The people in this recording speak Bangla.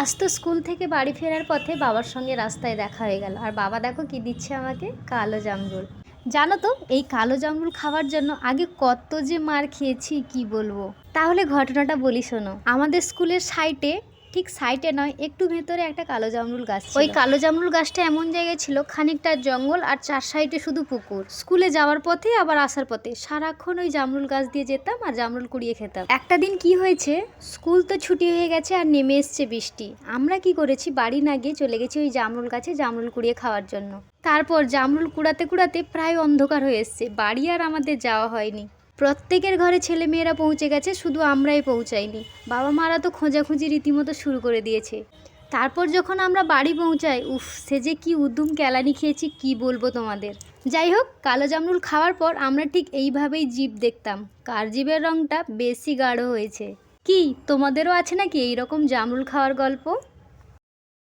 আজ তো স্কুল থেকে বাড়ি ফেরার পথে বাবার সঙ্গে রাস্তায় দেখা হয়ে গেল, আর বাবা দেখো কি দিচ্ছে আমাকে, কালো জামরুল। জানো তো এই কালো জামরুল খাওয়ার জন্য আগে কত যে মার খেয়েছি কি বলবো। তাহলে ঘটনাটা বলি শোনো। আমাদের স্কুলের সাইডে, ঠিক সাইডে নয় একটু ভেতরে একটা কালো জামরুল গাছ ছিল। ওই কালো জামরুল গাছটা এমন জায়গায় ছিল, খানিকটা জঙ্গল আর চার সাইডে শুধু পুকুর। স্কুলে যাওয়ার পথে আবার আসার পথে সারাক্ষণ ওই জামরুল গাছ দিয়ে যেতাম আর জামরুল কুড়িয়ে খেতাম। একটা দিন কি হয়েছে, স্কুল তো ছুটি হয়ে গেছে আর নেমে এসছে বৃষ্টি। আমরা কি করেছি, বাড়ি না গিয়ে চলে গেছি ওই জামরুল গাছে জামরুল কুড়িয়ে খাওয়ার জন্য। তারপর জামরুল কুড়াতে কুড়াতে প্রায় অন্ধকার হয়ে এসছে, বাড়ি আর আমাদের যাওয়া হয়নি। প্রত্যেকের ঘরে ছেলে মেয়েরা পৌঁছে গেছে, শুধু আমরাই পৌঁছাইনি। বাবা মারা তো খোঁজাখুঁজি রীতিমতো শুরু করে দিয়েছে। তারপর যখন আমরা বাড়ি পৌঁছাই, উফ, সে যে কি উদ্যম কেলানি খেয়েছি কি বলবো তোমাদের। যাই হোক, কালো জামরুল খাওয়ার পর আমরা ঠিক এইভাবেই জিভ দেখতাম, কার জিভের রঙটা বেশি গাঢ় হয়েছে। কি তোমাদেরও আছে নাকি এইরকম জামরুল খাওয়ার গল্প?